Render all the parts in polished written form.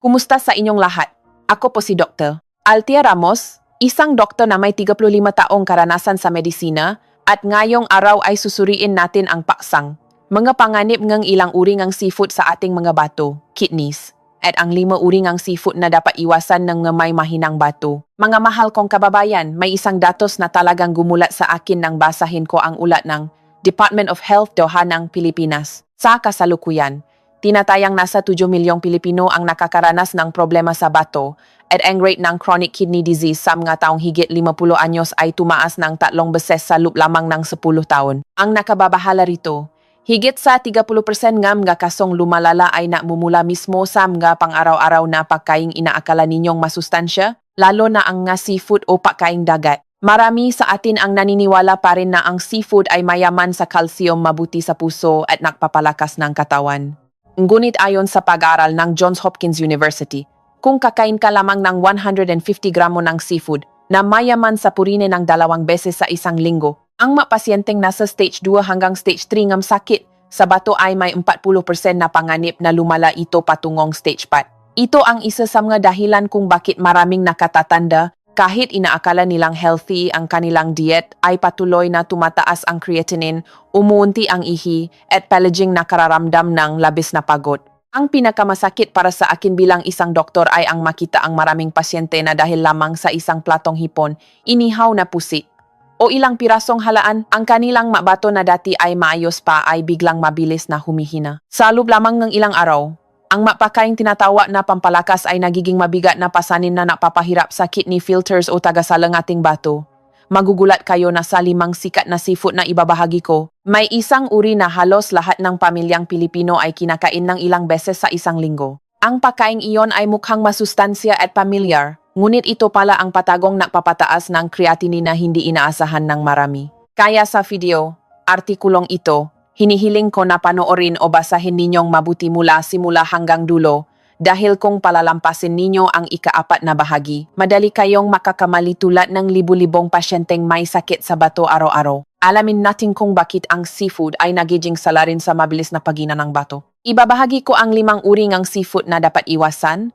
Kumusta sa inyong lahat? Ako po si Dr. Altia Ramos, isang doktor na may 35 taong karanasan sa medisina at ngayong araw ay susuriin natin ang paksang mga panganib ng ilang uri ng seafood sa ating mga bato, kidneys, at ang 5 uri ng seafood na dapat iwasan ng may mahinang bato. Mga mahal kong kababayan, may isang datos na talagang gumulat sa akin nang basahin ko ang ulat ng Department of Health Doha ng Pilipinas. Sa kasalukuyan, tinatayang nasa 7 milyong Pilipino ang nakakaranas ng problema sa bato at ang rate ng chronic kidney disease sa mga taong higit 50 anyos ay tumaas ng 3 beses sa loob lamang ng 10 taon. Ang nakababahala rito, higit sa 30% ng mga kasong lumalala ay namumula mismo sa mga pang-araw-araw na pagkaing inaakala ninyong masustansya, lalo na ang nga seafood o pagkaing dagat. Marami sa atin ang naniniwala pa rin na ang seafood ay mayaman sa calcium, mabuti sa puso at nagpapalakas ng katawan. Ngunit ayon sa pag-aaral ng Johns Hopkins University, kung kakain ka lamang ng 150 gramo ng seafood na mayaman sa purine ng 2 beses sa isang linggo, ang mga pasyenteng nasa stage 2 hanggang stage 3 ng sakit sa bato ay may 40% na panganib na lumala ito patungong stage 4. Ito ang isa sa mga dahilan kung bakit maraming nakatatanda kahit inaakala nilang healthy ang kanilang diet ay patuloy na tumataas ang creatinine, umuunti ang ihi at palaging nakararamdam ng labis na pagod. Ang pinakamasakit para sa akin bilang isang doktor ay ang makita ang maraming pasyente na dahil lamang sa isang platong hipon, inihaw na pusit o ilang pirasong halaan, ang kanilang mabato na dati ay maayos pa ay biglang mabilis na humihina. Sa loob lamang ng ilang araw, ang mapakaing tinatawa na pampalakas ay nagiging mabigat na pasanin na napapahirap sa kidney filters o tagasalang ating bato. Magugulat kayo na sa 5 sikat na seafood na ibabahagi ko, may isang uri na halos lahat ng pamilyang Pilipino ay kinakain ng ilang beses sa isang linggo. Ang pagkaing iyon ay mukhang masustansya at pamilyar, ngunit ito pala ang patagong nagpapataas ng creatinine na hindi inaasahan ng marami. Kaya sa video, artikulong ito, hinihiling ko na panoorin o basahin ninyong mabuti mula simula hanggang dulo dahil kung palalampasin ninyo ang ika-4 na bahagi, madali kayong makakamali tulad ng libu-libong pasyenteng may sakit sa bato araw-araw. Alamin natin kung bakit ang seafood ay nagiging salarin sa mabilis na paghina ng bato. Ibabahagi ko ang 5 uri ng seafood na dapat iwasan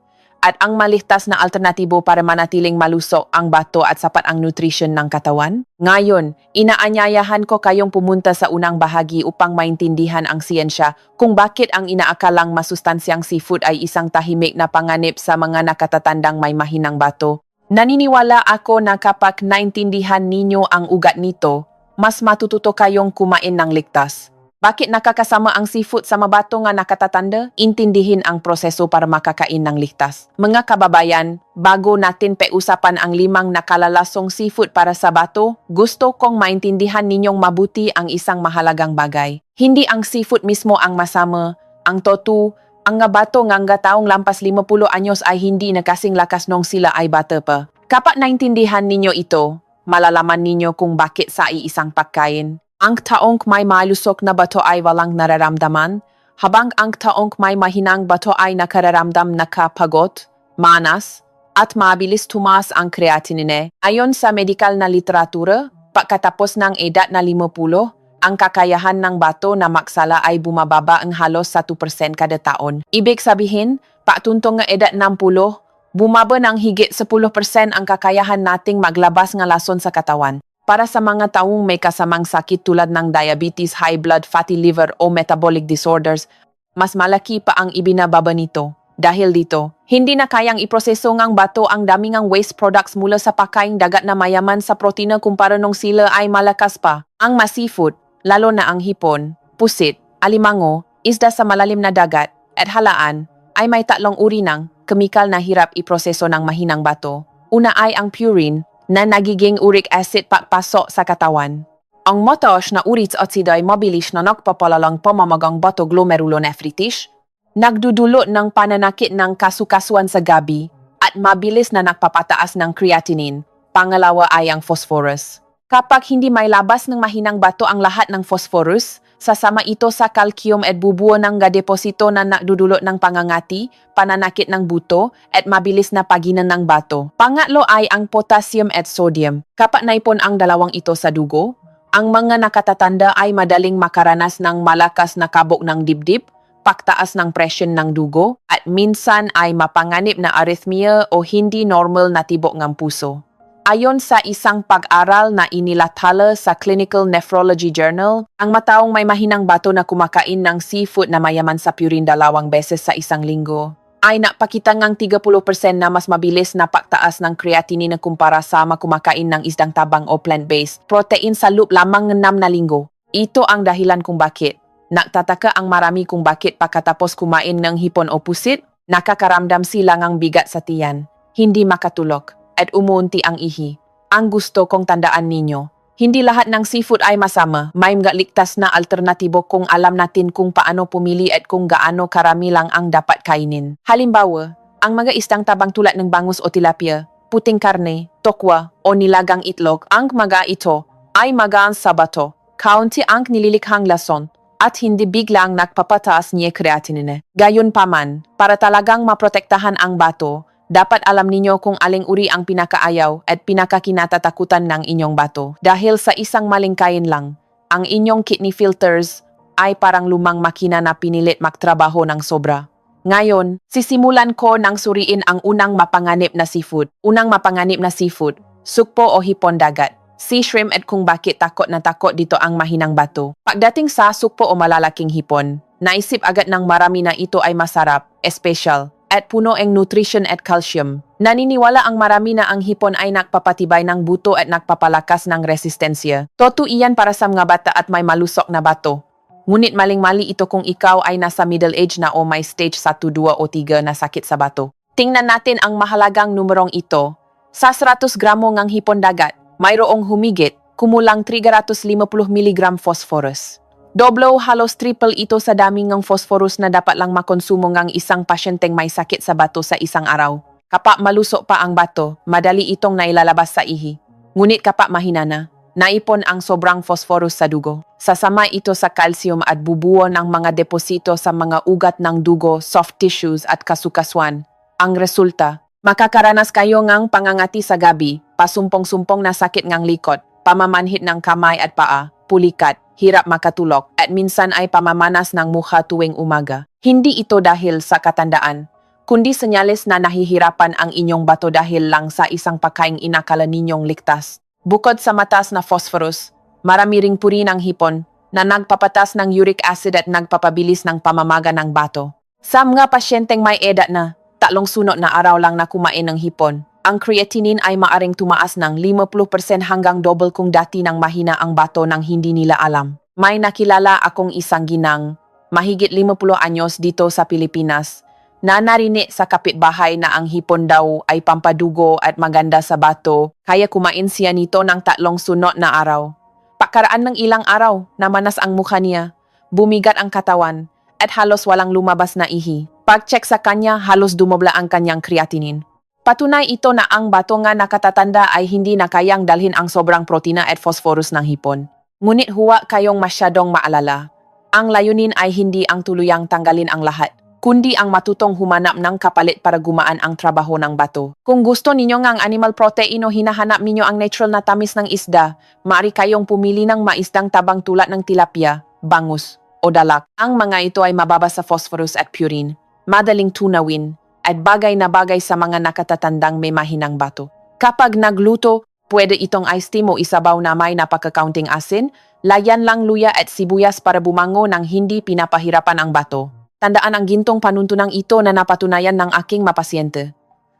at ang maligtas na alternatibo para manatiling malusog ang bato at sapat ang nutrition ng katawan. Ngayon, inaanyayahan ko kayong pumunta sa unang bahagi upang maintindihan ang siyensya kung bakit ang inaakalang masustansyang seafood ay isang tahimik na panganib sa mga nakatatandang may mahinang bato. Naniniwala ako na kapag naintindihan ninyo ang ugat nito, mas matututo kayong kumain ng ligtas. Bakit nakakasama ang seafood sa mabato nga nakatatanda? Intindihin ang proseso para makakain ng ligtas. Mga kababayan, bago natin pag-usapan ang 5 nakalalasong seafood para sa bato, gusto kong maintindihan ninyong mabuti ang isang mahalagang bagay. Hindi ang seafood mismo ang masama, ang totu, ang nga bato nga taong lampas 50 anyos ay hindi na kasing lakas nung sila ay bata pa. Kapag naintindihan ninyo ito, malalaman ninyo kung bakit sa iisang pagkain ang taong may malusog na bato ay walang nararamdaman, habang ang taong may mahinang bato ay nakararamdam na kapagod, manas, at mabilis tumaas ang creatinine. Ayon sa medikal na literatura, pagkatapos ng edad na 50, ang kakayahan ng bato na maksala ay bumababa ang halos 1% kada taon. Ibig sabihin, patuntong ng edad 60, bumaba ng higit 10% ang kakayahan nating maglabas ng lason sa katawan. Para sa mga taong may kasamang sakit tulad ng diabetes, high blood, fatty liver o metabolic disorders, mas malaki pa ang ibinababa nito. Dahil dito, hindi na kayang iproseso ngang bato ang dami ngang waste products mula sa pagkaing dagat na mayaman sa protina kumpara nung sila ay malakas pa. Ang seafood, lalo na ang hipon, pusit, alimango, isda sa malalim na dagat, at halaan, ay may 3 uri ng kemikal na hirap iproseso ng mahinang bato. Una ay ang purine, na nagiging uric acid pagpasok sa katawan. Ang mataas na uric acid ay mabilis na nagpapalalang pamamagang bato glomerulonephritis, nagdudulot ng pananakit ng kasukasuan sa gabi, at mabilis na nagpapataas ng creatinine. Pangalawa ay ang phosphorus. Kapag hindi may labas ng mahinang bato ang lahat ng phosphorus, sasama ito sa calcium at bubuo ng deposito na nagdudulot ng pangangati, pananakit ng buto, at mabilis na paginan ng bato. Pangatlo ay ang potassium at sodium. Kapag naipon ang dalawang ito sa dugo, ang mga nakatatanda ay madaling makaranas ng malakas na kabog ng dibdib, pagtaas ng presyon ng dugo, at minsan ay mapanganib na arrhythmia o hindi normal na tibok ng puso. Ayon sa isang pag-aral na inilathala sa Clinical Nephrology Journal, ang mataong may mahinang bato na kumakain ng seafood na mayaman sa purine 2 beses sa isang linggo ay napakita ngang 30% na mas mabilis na pagtaas ng creatinine kumpara sa kumakain ng isdang tabang o plant-based protein sa loob lamang ng 6 na linggo. Ito ang dahilan kung bakit. Nagtataka ang marami kung bakit pagkatapos kumain ng hipon o pusit, nakakaramdam sila ng bigat sa tiyan, hindi makatulog, at umuunti ang ihi. Ang gusto kong tandaan ninyo, hindi lahat ng seafood ay masama. May mga ligtas na alternatibo kung alam natin kung paano pumili at kung gaano karami lang ang dapat kainin. Halimbawa, ang mga isdang tabang tulad ng bangus o tilapia, puting karne, tokwa o nilagang itlog, ang mga ito ay magaan sa bato, kaunti ang nililikhang lason, at hindi biglang nagpapataas niya creatinine. Gayunpaman, para talagang maprotektahan ang bato, dapat alam ninyo kung aling uri ang pinakaayaw at pinakakinatatakutan ng inyong bato. Dahil sa isang maling kain lang, ang inyong kidney filters ay parang lumang makina na pinilit magtrabaho ng sobra. Ngayon, sisimulan ko nang suriin ang unang mapanganib na seafood. Unang mapanganib na seafood, sukpo o hipon dagat. Sea shrimp at kung bakit takot na takot dito ang mahinang bato. Pagdating sa sukpo o malalaking hipon, naisip agad ng marami na ito ay masarap, espesyal, at puno ang nutrition at calcium. Naniniwala ang marami na ang hipon ay nagpapatibay ng buto at nagpapalakas ng resistensya. Totoo iyan para sa mga bata at may malusok na bato. Ngunit maling-mali ito kung ikaw ay nasa middle age na o may stage 1, 2 o 3 na sakit sa bato. Tingnan natin ang mahalagang numerong ito. Sa 100 gramo ng hipon dagat, mayroong humigit, kumulang 350 mg phosphorus. Doblo halos triple ito sa daming ng phosphorus na dapat lang makonsumo ng isang pasyenteng may sakit sa bato sa isang araw. Kapag malusok pa ang bato, madali itong nailalabas sa ihi. Ngunit kapag mahina na, naipon ang sobrang phosphorus sa dugo. Sasama ito sa calcium at bubuo ng mga deposito sa mga ugat ng dugo, soft tissues at kasukasuan. Ang resulta, makakaranas kayo ng pangangati sa gabi, pasumpong-sumpong na sakit ng likod, pamamanhid ng kamay at paa, pulikat, hirap makatulog, at minsan ay pamamanas ng mukha tuwing umaga. Hindi ito dahil sa katandaan, kundi senyales na nahihirapan ang inyong bato dahil lang sa isang pagkaing inakala ninyong ligtas. Bukod sa mataas na phosphorus, marami ring puri ng hipon na nagpapatas ng uric acid at nagpapabilis ng pamamaga ng bato. Sa mga pasyenteng may edad na, 3 sunod na araw lang na kumain ng hipon, ang creatinine ay maaring tumaas ng 50% hanggang double kung dati nang mahina ang bato nang hindi nila alam. May nakilala akong isang ginang, mahigit 50 anyos dito sa Pilipinas, na narinig sa kapitbahay na ang hipon daw ay pampadugo at maganda sa bato, kaya kumain siya nito ng 3 sunod na araw. Pagkaraan ng ilang araw, namanas ang mukha niya, bumigat ang katawan, at halos walang lumabas na ihi. Pag-check sa kanya, halos dumobla ang kanyang creatinine. Patunay ito na ang bato nga nakatatanda ay hindi na kayang dalhin ang sobrang protina at phosphorus ng hipon. Ngunit huwag kayong masyadong maalala. Ang layunin ay hindi ang tuluyang tanggalin ang lahat, kundi ang matutong humanap ng kapalit para gumaan ang trabaho ng bato. Kung gusto ninyo ng animal protein o hinahanap ninyo ang natural na tamis ng isda, maaari kayong pumili ng maisdang tabang tulad ng tilapia, bangus, o dalak. Ang mga ito ay mababa sa phosphorus at purine, madaling tunawin, at bagay na bagay sa mga nakatatandang may mahinang bato. Kapag nagluto, pwede itong iced tea mo isabaw na may napaka-counting asin, layan lang luya at sibuyas para bumango nang hindi pinapahirapan ang bato. Tandaan ang gintong panuntunang ito na napatunayan ng aking mapasyente.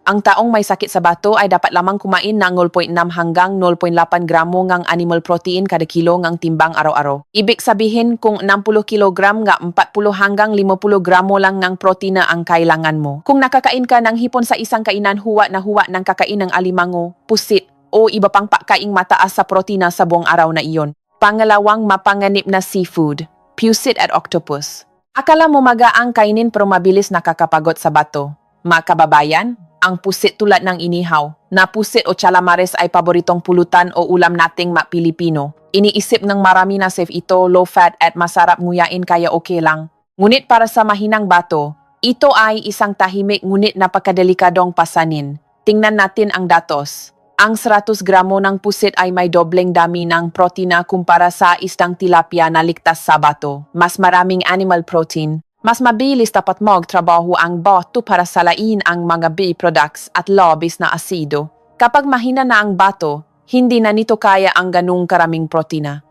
Ang taong may sakit sa bato ay dapat lamang kumain ng 0.6 hanggang 0.8 gramo ng animal protein kada kilo ng timbang araw-araw. Ibig sabihin kung 60 kilogram nga 40 hanggang 50 gramo lang ng protina ang kailangan mo. Kung nakakain ka ng hipon sa isang kainan, huwa ng kakain ng alimango, pusit, o iba pang pagkaing mataas sa protina sa buong araw na iyon. Pangalawang mapanganib na seafood, pusit at octopus. Akala mo magaang kainin pero mabilis nakakapagod sa bato. Mga kababayan, ang pusit tulad ng inihaw, na pusit o calamares ay paboritong pulutan o ulam nating Pilipino. Iniisip ng marami na safe ito, low fat at masarap nguyain kaya okay lang. Ngunit para sa mahinang bato, ito ay isang tahimik ngunit napakadelikadong pasanin. Tingnan natin ang datos. Ang 100 gramo ng pusit ay may dobleng dami ng protina kumpara sa isdang tilapia na ligtas sa bato. Mas maraming animal protein, Mas mabilis dapat magtrabaho ang bato para salain ang mga B-products at labis na asido. Kapag mahina na ang bato, hindi na nito kaya ang ganung karaming protina.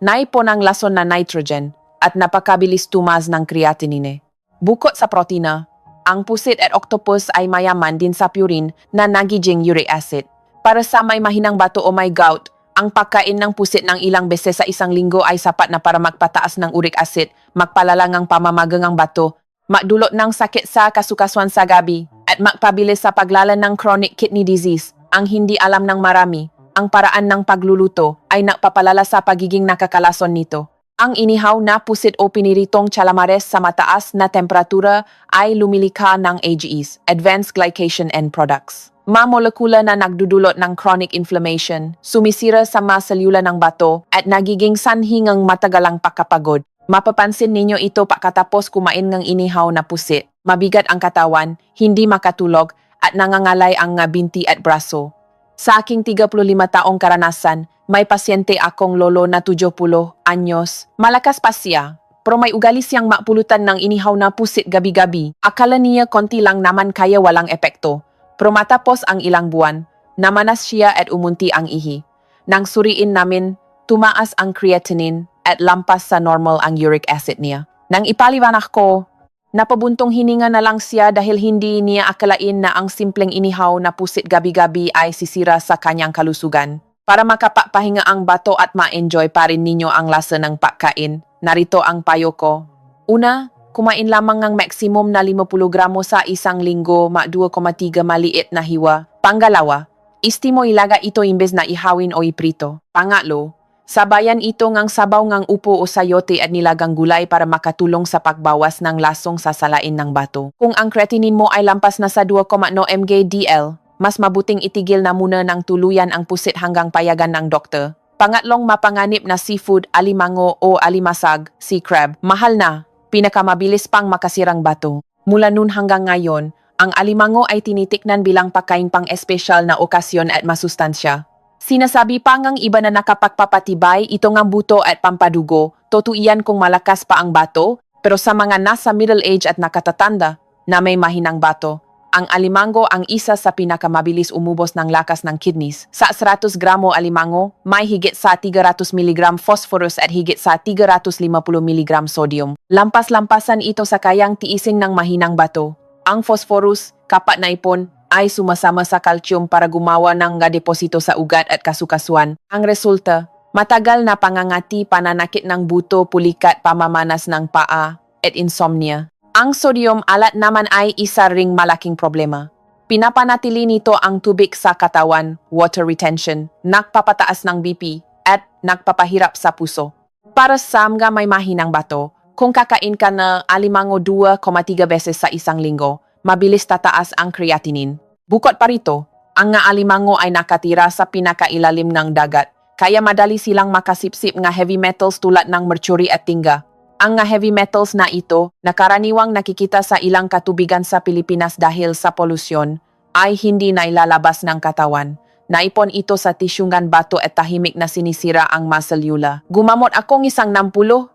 Naipon ang lason na nitrogen at napakabilis tumas ng creatinine. Bukod sa protina, ang pusit at octopus ay mayaman din sa purine na nagiging uric acid. Para sa may mahinang bato o may gout, ang pagkain ng pusit ng ilang beses sa isang linggo ay sapat na para magpataas ng uric acid, magpalalang ang pamamagang ng bato, magdulot ng sakit sa kasukasuan sa gabi, at magpabilis sa paglalan ng chronic kidney disease. Ang hindi alam ng marami, ang paraan ng pagluluto ay nagpapalala sa pagiging nakakalason nito. Ang inihaw na pusit o piniritong calamares sa mataas na temperatura ay lumilikha ng AGEs, Advanced Glycation End Products. Molekula na nagdudulot ng chronic inflammation, sumisira sa mga selula ng bato at nagiging sanhingang matagalang pakapagod. Mapapansin ninyo ito pagkatapos kumain ng inihaw na pusit. Mabigat ang katawan, hindi makatulog at nangangalay ang binti at braso. Sa aking 35 taong karanasan, may pasyente akong lolo na 70 anyos. Malakas pa siya, pero may ugali siyang mapulutan ng inihaw na pusit gabi-gabi. Akala niya konti lang naman kaya walang epekto. Pero matapos ang ilang buwan, namanas siya at umunti ang ihi. Nang suriin namin, tumaas ang creatinine at lampas sa normal ang uric acid niya. Nang ipaliwanag ko, napabuntong hininga na lang siya dahil hindi niya akalain na ang simpleng inihaw na pusit gabi-gabi ay sisira sa kanyang kalusugan. Para makapapahinga ang bato at ma-enjoy pa rin ninyo ang lasa ng pagkain, narito ang payo ko. Una, kumain lamang ng maximum na 50 gramo sa isang linggo, 2,3 maliit na hiwa. Pangalawa, istimo ilaga ito imbes na ihawin o iprito. Pangatlo, sabayan ito ngang sabaw ngang upo o sayote at nilagang gulay para makatulong sa pagbawas ng lasong sa salain ng bato. Kung ang creatinine mo ay lampas na sa 2,0 mg/dl, mas mabuting itigil na muna ng tuluyan ang pusit hanggang payagan ng doktor. Pangatlong, mapanganib na seafood, alimango o alimasag, sea crab. Mahal na, pinakamabilis pang makasirang bato. Mula nun hanggang ngayon, ang alimango ay tinitiknan bilang pagkain pang espesyal na okasyon at masustansya. Sinasabi pa ngang iba na nakapagpapatibay ito ngang buto at pampadugo, totuiyan kung malakas pa ang bato, pero sa mga nasa middle age at nakatatanda na may mahinang bato, ang alimango ang isa sa pinakamabilis umubos ng lakas ng kidneys. Sa 100 gramo alimango, may higit sa 300 mg phosphorus at higit sa 350 mg sodium. Lampas-lampasan ito sa kayang tiisin ng mahinang bato. Ang phosphorus, kapat na ipon, ay sumasama sa calcium para gumawa ng deposito sa ugat at kasukasuan. Ang resulta, matagal na pangangati, pananakit ng buto, pulikat, pamamanas ng paa, at insomnia. Ang sodium alat naman ay isa ring malaking problema. Pinapanatili nito ang tubig sa katawan, water retention, nagpapataas ng BP, at nagpapahirap sa puso. Para sa mga may mahinang bato, kung kakain ka na alimango 2,3 beses sa isang linggo, mabilis tataas ang creatinine. Bukod pa rito, ang nga alimango ay nakatira sa pinakailalim ng dagat, kaya madali silang makasipsip ng heavy metals tulad ng mercury at tingga. Ang nga heavy metals na ito, na karaniwang nakikita sa ilang katubigan sa Pilipinas dahil sa polusyon, ay hindi na ilalabas ng katawan. Naipon ito sa tisyungan bato at tahimik na sinisira ang maselula. Gumamot akong 60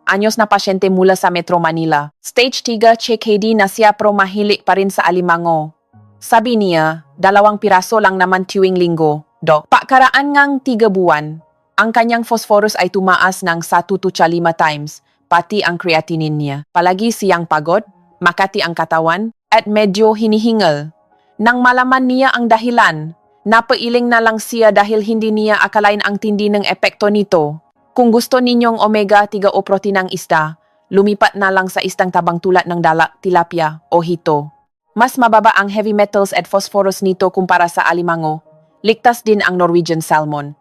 anyos na pasyente mula sa Metro Manila. Stage 3 CKD na siya pero mahilig pa rin sa alimango. Sabi niya, 2 piraso lang naman tuwing linggo. Dok, pakaraan ngang 3 buwan, ang kanyang phosphorus ay tumaas ng 1 to 5 times, pati ang creatinine niya. Palagi siyang pagod, makati ang katawan, at medyo hinihingal. Nang malaman niya ang dahilan, napailing na lang siya dahil hindi niya akalain ang tindi ng epekto nito. Kung gusto ninyong omega-3 o proteinang isda, lumipat na lang sa istang tabang tulad ng dalak, tilapia o hito. Mas mababa ang heavy metals at phosphorus nito kumpara sa alimango. Ligtas din ang Norwegian salmon.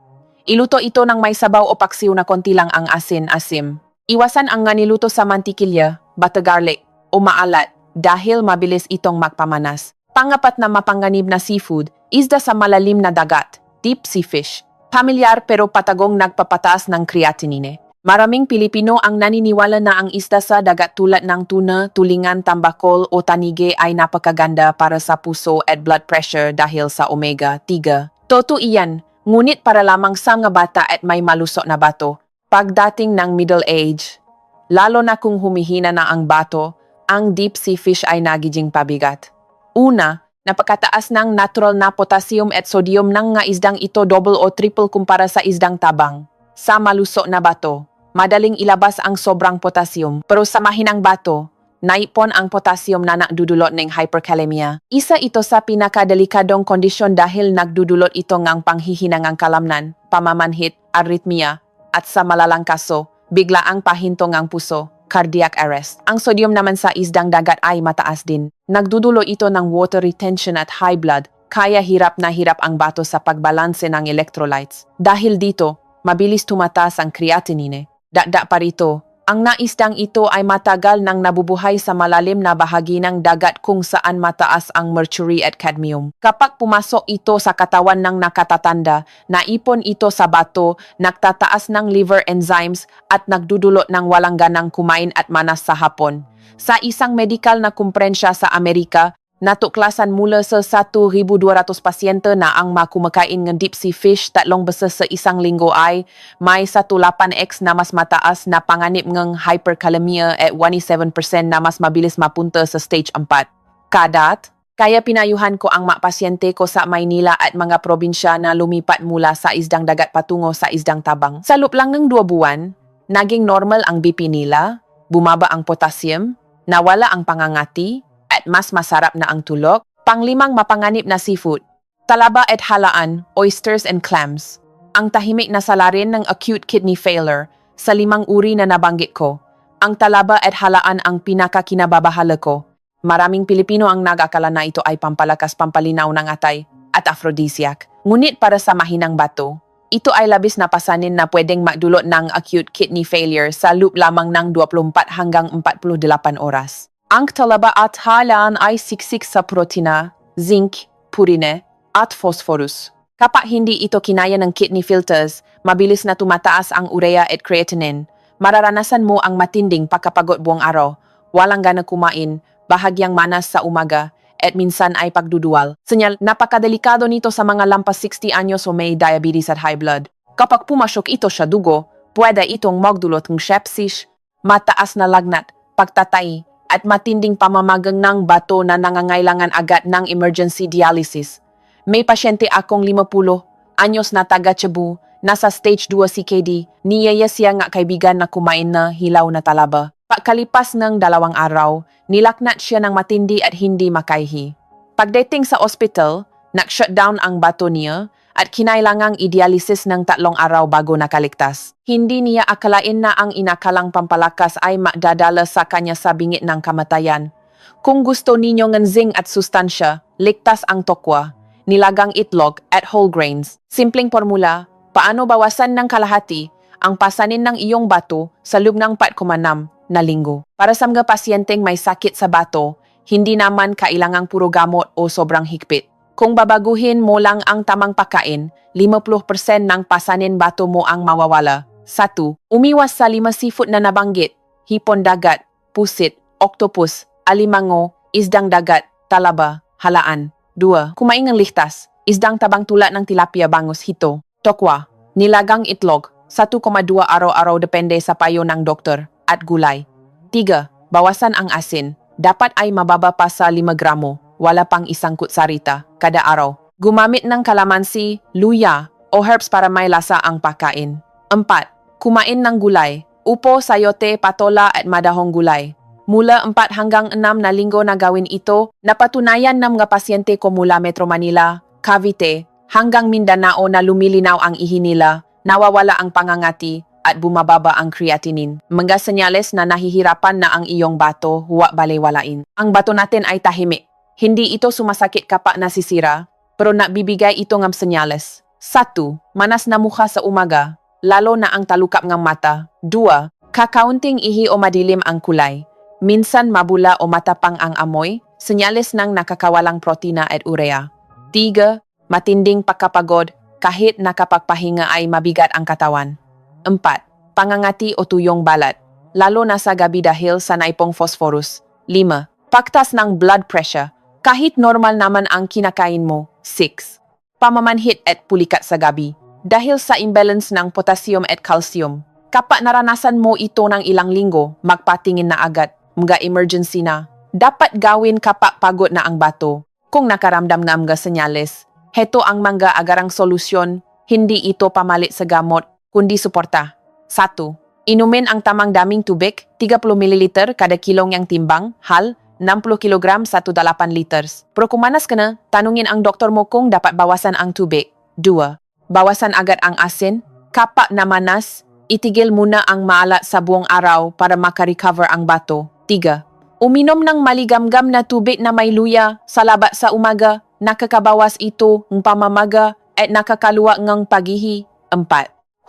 Iluto ito ng may sabaw o paksiw na konti lang ang asin-asim. Iwasan ang niluto sa mantikilya, butter garlic, o maalat dahil mabilis itong magpamanas. Pangapat na mapanganib na seafood, isda sa malalim na dagat, deep sea fish. Pamilyar pero patagong nagpapataas ng creatinine. Maraming Pilipino ang naniniwala na ang isda sa dagat tulad ng tuna, tulingan, tambakol o tanige ay napakaganda para sa puso at blood pressure dahil sa omega-3. Totoo iyan, ngunit para lamang sa mga bata at may malusok na bato. Pagdating ng middle age, lalo na kung humihina na ang bato, ang deep sea fish ay nagiging pabigat. Una, napakataas ng natural na potassium at sodium ng nga isdang ito double o triple kumpara sa isdang tabang. Sa malusok na bato, madaling ilabas ang sobrang potassium, pero sa mahinang bato, naipon ang potassium na nagdudulot ng hyperkalemia. Isa ito sa pinakadelikadong kondisyon dahil nagdudulot ito ng panghihinangang kalamnan, pamamanhit, arrhythmia, at sa malalang kaso, biglaang pahinto ng puso, cardiac arrest. Ang sodium naman sa isdang dagat ay mataas din. Nagdudulo ito ng water retention at high blood, kaya hirap na hirap ang bato sa pagbalanse ng electrolytes. Dahil dito, mabilis tumataas ang creatinine. Dagdag pa rito, ang naisdang ito ay matagal nang nabubuhay sa malalim na bahagi ng dagat kung saan mataas ang mercury at cadmium. Kapag pumasok ito sa katawan ng nakatatanda, naipon ito sa bato, nagtataas ng liver enzymes at nagdudulot ng walang ganang kumain at manas sa hapon. Sa isang medical na kumprensya sa Amerika, natuklasan mula sa 1,200 pasyente na ang makumakain ng deep sea fish 3 beses sa isang linggo ay may 18x na mas mataas na panganib ng hyperkalemia at 17% na mas mabilis mapunta sa stage 4. Kadat, kaya pinayuhan ko ang mga pasyente ko sa Maynila at mga probinsya na lumipat mula sa isdang dagat patungo sa isdang tabang. Sa loob lang ng 2 buwan, naging normal ang BP nila, bumaba ang potassium, nawala ang pangangati, at mas masarap na ang tulog. Panglimang mapanganib na seafood, talaba at halaan, oysters and clams. Ang tahimik na salarin ng acute kidney failure sa 5 uri na nabanggit ko. Ang talaba at halaan ang pinakakinababahala ko. Maraming Pilipino ang nag-akala na ito ay pampalakas pampalinaw ng atay at aphrodisiac. Ngunit para sa mahinang bato, ito ay labis na pasanin na pwedeng magdulot ng acute kidney failure sa loob lamang ng 24 hanggang 48 oras. Ang talaba at halaan ay siksik sa protina, zinc, purine, at phosphorus. Kapag hindi ito kinaya ng kidney filters, mabilis na tumataas ang urea at creatinine. Mararanasan mo ang matinding pagkapagod buong araw, walang gana kumain, bahagyang manas sa umaga, at minsan ay pagduduwal. Senyal, napakadelikado nito sa mga lampas 60 anyos o may diabetes at high blood. Kapag pumasok ito sa dugo, pwede itong magdulot ng sepsis, mataas na lagnat, pagtatay, at matinding pamamagang ng bato na nangangailangan agad ng emergency dialysis. May pasyente akong 50 anyos na taga Cebu, nasa stage 2 CKD, niyaya siya nga kaibigan na kumain na hilaw na talaba. Pagkalipas ng 2 araw, nilaknat siya ng matindi at hindi makaihi. Pagdating sa ospital, nag-shutdown ang bato niya at kinailangang i-dialysis ng 3 araw bago nakaligtas. Hindi niya akalain na ang inakalang pampalakas ay magdadala sa kanya sa bingit ng kamatayan. Kung gusto ninyo ng zinc at sustansya, ligtas ang tokwa, nilagang itlog at whole grains. Simpleng formula, paano bawasan ng kalahati ang pasanin ng iyong bato sa loob ng 4,6 na linggo. Para sa mga pasyenteng may sakit sa bato, hindi naman kailangang puro gamot o sobrang higpit. Kung babaguhin mo lang ang tamang pagkain, 50% ng pasanin bato mo ang mawawala. 1. Umiwas sa 5 seafood na nabanggit, hipon dagat, pusit, octopus, alimango, isdang dagat, talaba, halaan. 2. Kumain ng ligtas, isdang tabang tulad ng tilapia, bangus, hito, tokwa, nilagang itlog, 1,2 araw-araw depende sa payo ng doktor, at gulay. 3. Bawasan ang asin, dapat ay mababa pa sa 5 gramo. Wala pang 1 kutsarita kada araw. Gumamit ng kalamansi, luya, o herbs para may lasa ang pagkain. 4. Kumain ng gulay, upo, sayote, patola at madahong gulay. Mula 4 hanggang 6 na linggo na gawin ito, napatunayan ng mga pasyente ko mula Metro Manila, Cavite, hanggang Mindanao na lumilinaw ang ihi nila, nawawala ang pangangati, at bumababa ang creatinine. Mga senyales na nahihirapan na ang iyong bato, huwag balewalain. Ang bato natin ay tahimik. Hindi ito sumasakit kapag nasisira, pero nagbibigay ito ng senyales. 1. Manas na mukha sa umaga, lalo na ang talukap ng mata. 2. Kakaunting ihi o madilim ang kulay. Minsan mabula o matapang ang amoy, senyales ng nakakawalang protina at urea. 3. Matinding pagkapagod, kahit nakapagpahinga ay mabigat ang katawan. 4. Pangangati o tuyong balat, lalo na sa gabi dahil sa naipong phosphorus. 5. Pagtaas ng blood pressure, kahit normal naman ang kinakain mo. 6. Pamamanhit at pulikat sa gabi, dahil sa imbalance ng potassium at calcium. Kapag naranasan mo ito ng ilang linggo, magpatingin na agad. mga emergency na. Dapat gawin kapag pagod na ang bato. Kung nakaramdam ng mga senyales, heto ang mga agarang solusyon, hindi ito pamalit sa gamot, kundi suporta. 1. Inumin ang tamang daming tubig, 30 ml kada kilong yang timbang, hal, 60 kg 1 8 liters. Pero kung manas ka na, tanungin ang doktor mo kung dapat bawasan ang tubig. 2. Bawasan agad ang asin. Kapag na manas, itigil muna ang maalat sa buong araw para makarecover ang bato. 3. Uminom ng maligamgam na tubig na may luya sa labat sa umaga, nakakabawas ito ng pamamaga at nakakaluwa ng pagihi. 4.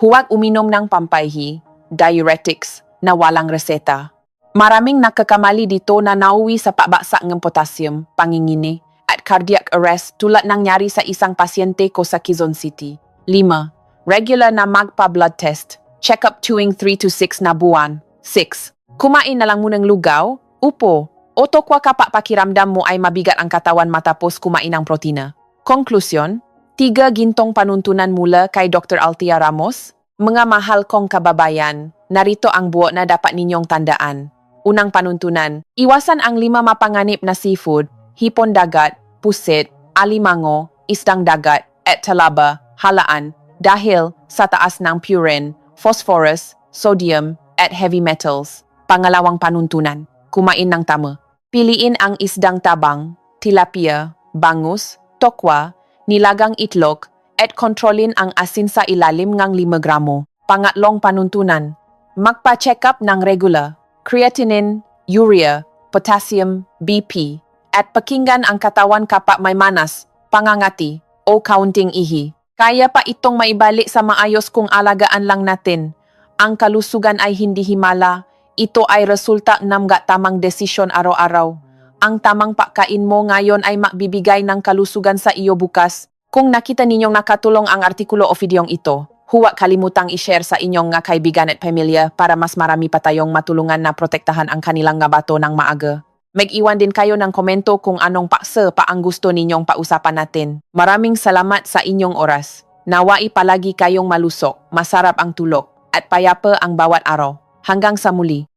Huwag uminom ng pampaihi, diuretics, na walang reseta. Maraming nakakamali dito na nauwi sa pabaksak ng potassium, pangingini, at cardiac arrest tulad nangyari sa isang pasyente ko sa Quezon City. 5. Regular na magpa-blood test. Check-up tuwing 3 to 6 na buwan. 6. Kumain na lang munang lugaw, upo, o tokwa kapag pakiramdam mo ay mabigat ang katawan matapos kumain ng protina. Konklusyon, 3 gintong panuntunan mula kay Dr. Althea Ramos. Mga mahal kong kababayan, narito ang buo na dapat ninyong tandaan. Unang panuntunan, iwasan ang 5 mapanganib na seafood, hipon dagat, pusit, alimango, isdang dagat, at talaba, halaan, dahil sa taas ng purine, phosphorus, sodium, at heavy metals. Pangalawang panuntunan, kumain ng tama. Piliin ang isdang tabang, tilapia, bangus, tokwa, nilagang itlog, at kontrolin ang asin sa ilalim ng 5 gramo. Pangatlong panuntunan, magpa-check up ng regular, creatinine, urea, potassium, BP, at pakinggan ang katawan kapag may manas, pangangati, o counting ihi. Kaya pa itong maibalik sa maayos kung alagaan lang natin. Ang kalusugan ay hindi himala. Ito ay resulta ng tamang desisyon araw-araw. Ang tamang pagkain mo ngayon ay magbibigay ng kalusugan sa iyo bukas. Kung nakita ninyong nakatulong ang artikulo o videong ito, huwag kalimutang i-share sa inyong nga kaibigan at pamilya para mas marami pa tayong matulungan na protektahan ang kanilang nga bato ng maaga. Mag-iwan din kayo ng komento kung anong paksa pa ang gusto ninyong pausapan natin. Maraming salamat sa inyong oras. Nawai palagi kayong malusok, masarap ang tulog, at payapa ang bawat araw. Hanggang sa muli.